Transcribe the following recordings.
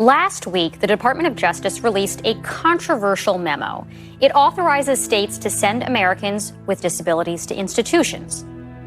Last week, the Department of Justice released a controversial memo. It authorizes states to send Americans with disabilities to institutions,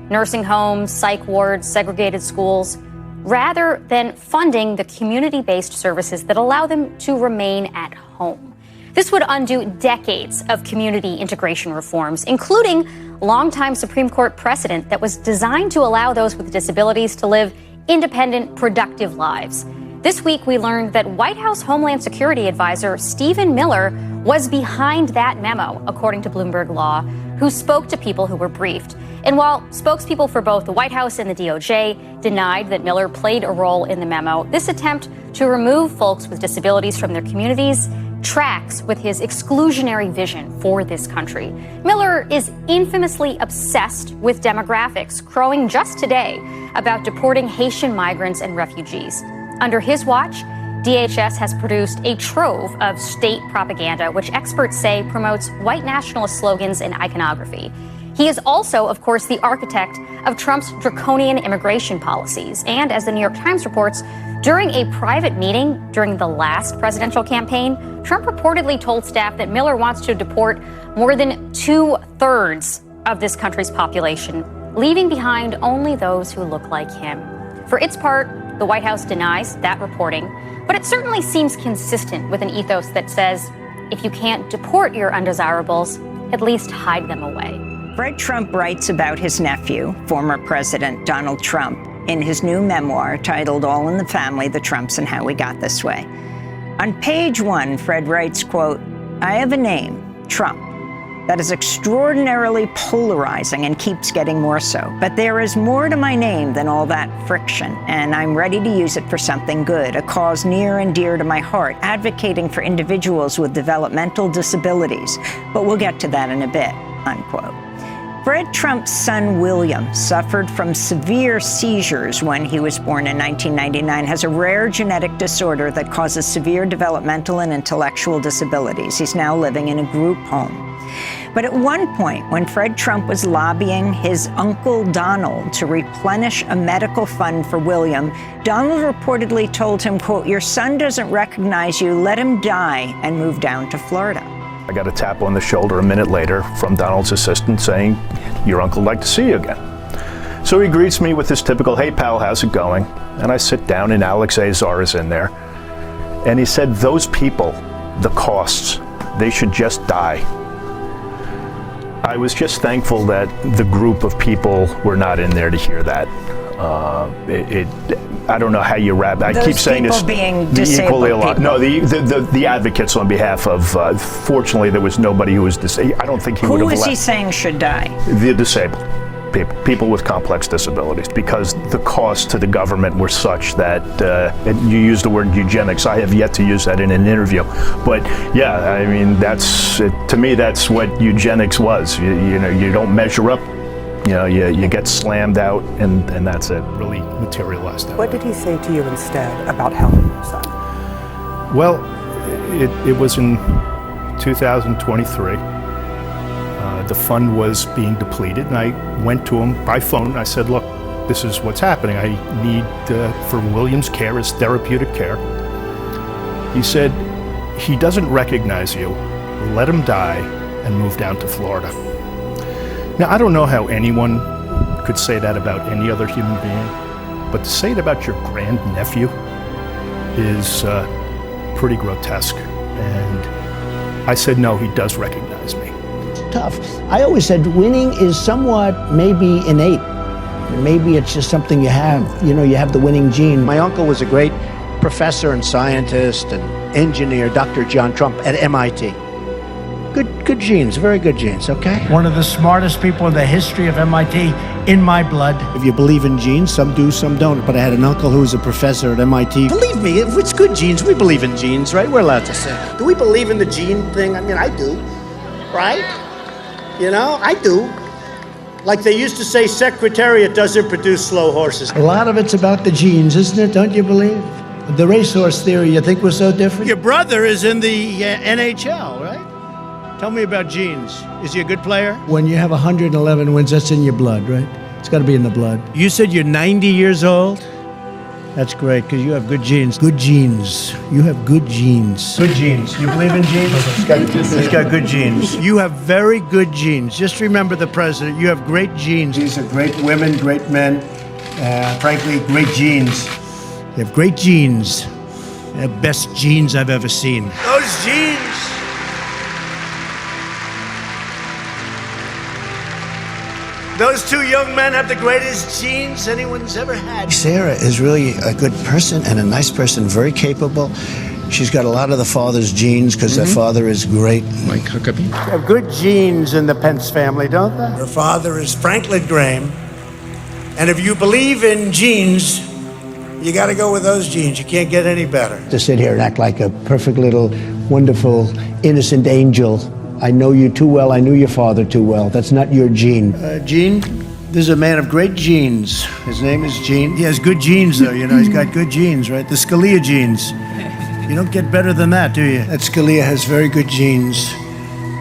nursing homes, psych wards, segregated schools, rather than funding the community-based services that allow them to remain at home. This would undo decades of community integration reforms, including longtime Supreme Court precedent that was designed to allow those with disabilities to live independent, productive lives. This week, we learned that White House Homeland Security Advisor Stephen Miller was behind that memo, according to Bloomberg Law, who spoke to people who were briefed. And while spokespeople for both the White House and the DOJ denied that Miller played a role in the memo, this attempt to remove folks with disabilities from their communities tracks with his exclusionary vision for this country. Miller is infamously obsessed with demographics, crowing just today about deporting Haitian migrants and refugees. Under his watch, DHS has produced a trove of state propaganda, which experts say promotes white nationalist slogans and iconography. He is also, of course, the architect of Trump's draconian immigration policies. And as the New York Times reports, during a private meeting during the last presidential campaign, Trump reportedly told staff that Miller wants to deport more than 2/3 of this country's population, leaving behind only those who look like him. For its part, the White House denies that reporting, but it certainly seems consistent with an ethos that says, if you can't deport your undesirables, at least hide them away. Fred Trump writes about his nephew, former President Donald Trump, in his new memoir titled All in the Family, The Trumps and How We Got This Way. On page 1, Fred writes, quote, "I have a name, Trump, that is extraordinarily polarizing and keeps getting more so. But there is more to my name than all that friction, and I'm ready to use it for something good, a cause near and dear to my heart, advocating for individuals with developmental disabilities. But we'll get to that in a bit," unquote. Fred Trump's son, William, suffered from severe seizures when he was born in 1999, has a rare genetic disorder that causes severe developmental and intellectual disabilities. He's now living in a group home. But at one point, when Fred Trump was lobbying his uncle Donald to replenish a medical fund for William, Donald reportedly told him, quote, "Your son doesn't recognize you, let him die and move down to Florida." I got a tap on the shoulder a minute later from Donald's assistant saying, "Your uncle would like to see you again." So he greets me with his typical, "Hey pal, how's it going?" And I sit down and Alex Azar is in there. And he said, "Those people, the costs, they should just die." I was just thankful that the group of people were not in there to hear that. I don't know how you wrap. I keep saying this. Being equally a lot. people. No, the advocates on behalf of. Fortunately, there was nobody who was disabled. I don't think he would have. Who is he saying should die? The disabled people with complex disabilities, because the costs to the government were such that you used the word eugenics. I have yet to use that in an interview, but yeah, I mean to me that's what eugenics was. You know, you don't measure up. You know, you get slammed out, and that's it. Really materialized that. What did he say to you instead about helping your son? Well, it was in 2023. The fund was being depleted, and I went to him by phone. I said, "Look, this is what's happening. I need for William's care, his therapeutic care." He said, "He doesn't recognize you. Let him die and move down to Florida." Now, I don't know how anyone could say that about any other human being, but to say it about your grandnephew is pretty grotesque. And I said, "No, he does recognize me." Tough. I always said winning is somewhat maybe innate. Maybe it's just something you have. You know, you have the winning gene. My uncle was a great professor and scientist and engineer, Dr. John Trump at MIT. Good genes, very good genes, okay? One of the smartest people in the history of MIT, in my blood. If you believe in genes, some do, some don't. But I had an uncle who was a professor at MIT. Believe me, if it's good genes, we believe in genes, right? We're allowed to say. Do we believe in the gene thing? I mean, I do, right? You know, I do. Like they used to say, Secretariat doesn't produce slow horses. A lot of it's about the genes, isn't it? Don't you believe? The racehorse theory, you think was so different? Your brother is in the NHL, right? Tell me about genes. Is he a good player? When you have 111 wins, that's in your blood, right? It's got to be in the blood. You said you're 90 years old? That's great, because you have good genes. Good genes. You have good genes. Good genes. You believe in genes? He's got good genes. You have very good genes. Just remember the president. You have great genes. These are great women, great men. Frankly, great genes. You have great genes. The best genes I've ever seen. Those genes! Those two young men have the greatest genes anyone's ever had. Sarah is really a good person and a nice person, very capable. She's got a lot of the father's genes because their father is great. Mike Huckabee. They have good genes in the Pence family, don't they? Her father is Franklin Graham. And if you believe in genes, you got to go with those genes. You can't get any better. To sit here and act like a perfect little, wonderful, innocent angel. I know you too well. I knew your father too well. That's not your Gene. Gene, this is a man of great genes. His name is Gene. He has good genes, though. You know, he's got good genes, right? The Scalia genes. You don't get better than that, do you? That Scalia has very good genes.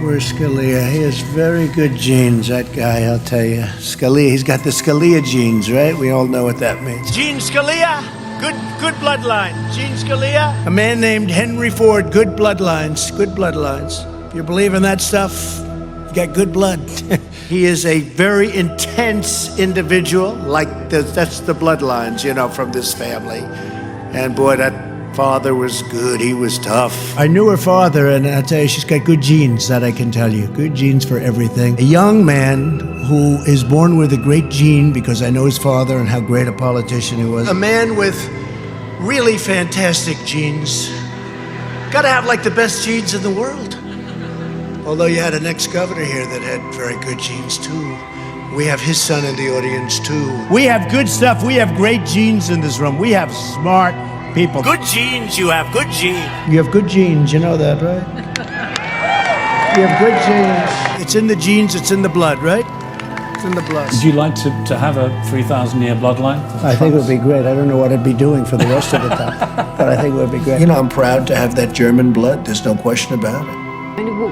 Where's Scalia? He has very good genes, that guy, I'll tell you. Scalia, he's got the Scalia genes, right? We all know what that means. Gene Scalia, good bloodline. Gene Scalia. A man named Henry Ford, good bloodlines, good bloodlines. If you believe in that stuff, you got good blood. He is a very intense individual, that's the bloodlines, you know, from this family. And boy, that father was good. He was tough. I knew her father, and I'll tell you, she's got good genes, that I can tell you. Good genes for everything. A young man who is born with a great gene, because I know his father and how great a politician he was. A man with really fantastic genes. Gotta have like the best genes in the world. Although you had an ex-governor here that had very good genes too. We have his son in the audience too. We have good stuff. We have great genes in this room. We have smart people. Good genes, you have good genes. You have good genes, you know that, right? You have good genes. It's in the genes, it's in the blood, right? It's in the blood. Would you like to have a 3,000-year bloodline? I think it would be great. I don't know what I'd be doing for the rest of the time, but I think it would be great. You know, I'm proud to have that German blood. There's no question about it.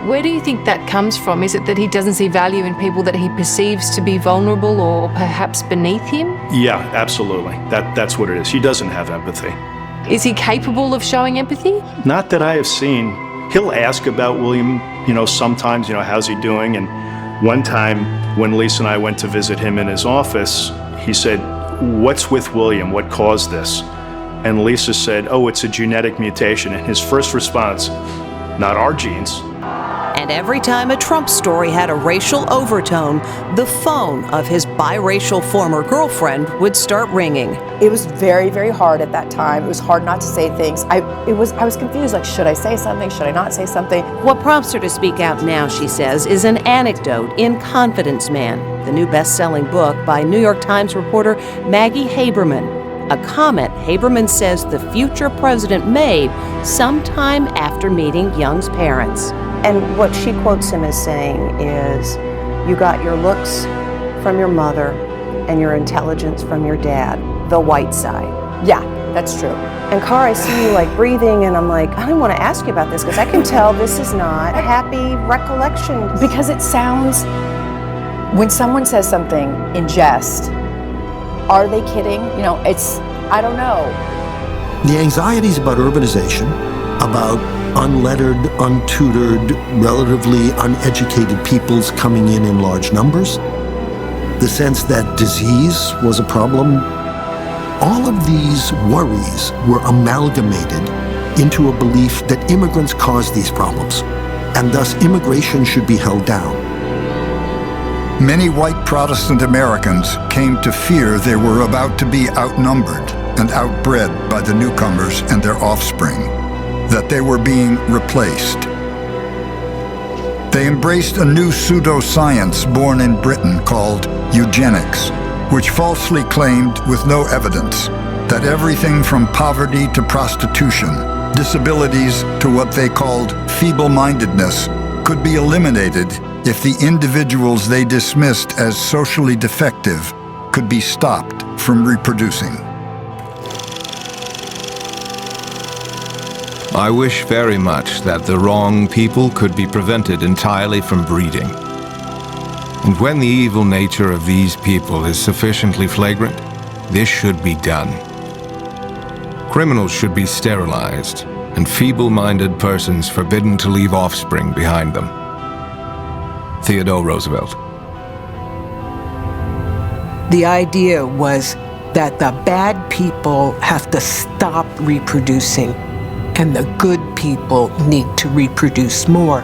Where do you think that comes from? Is it that he doesn't see value in people that he perceives to be vulnerable or perhaps beneath him? Yeah, absolutely. That's what it is. He doesn't have empathy. Is he capable of showing empathy? Not that I have seen. He'll ask about William, you know, sometimes, you know, how's he doing? And one time when Lisa and I went to visit him in his office, he said, "What's with William? What caused this?" And Lisa said, "Oh, it's a genetic mutation." And his first response, "Not our genes." And every time a Trump story had a racial overtone, the phone of his biracial former girlfriend would start ringing. It was very, very hard at that time. It was hard not to say things. I was confused, like, should I say something? Should I not say something? What prompts her to speak out now, she says, is an anecdote in Confidence Man, the new best-selling book by New York Times reporter Maggie Haberman. A comment Haberman says the future president made sometime after meeting Young's parents. And what she quotes him as saying is, "You got your looks from your mother and your intelligence from your dad, the white side." Yeah, that's true. And Cara, I see you like breathing, and I'm like, I don't want to ask you about this because I can tell this is not a happy recollection. Because it sounds, when someone says something in jest, are they kidding? You know, I don't know. The anxieties about urbanization, about unlettered, untutored, relatively uneducated peoples coming in large numbers, the sense that disease was a problem, all of these worries were amalgamated into a belief that immigrants caused these problems, and thus immigration should be held down. Many white Protestant Americans came to fear they were about to be outnumbered and outbred by the newcomers and their offspring, that they were being replaced. They embraced a new pseudoscience born in Britain called eugenics, which falsely claimed, with no evidence, that everything from poverty to prostitution, disabilities to what they called feeble-mindedness, could be eliminated if the individuals they dismissed as socially defective could be stopped from reproducing. I wish very much that the wrong people could be prevented entirely from breeding. And when the evil nature of these people is sufficiently flagrant, this should be done. Criminals should be sterilized, and feeble-minded persons forbidden to leave offspring behind them. Theodore Roosevelt. The idea was that the bad people have to stop reproducing, and the good people need to reproduce more.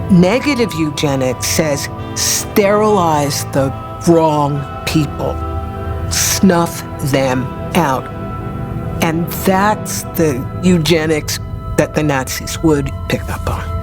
Negative eugenics says sterilize the wrong people, snuff them out. And that's the eugenics that the Nazis would pick up on.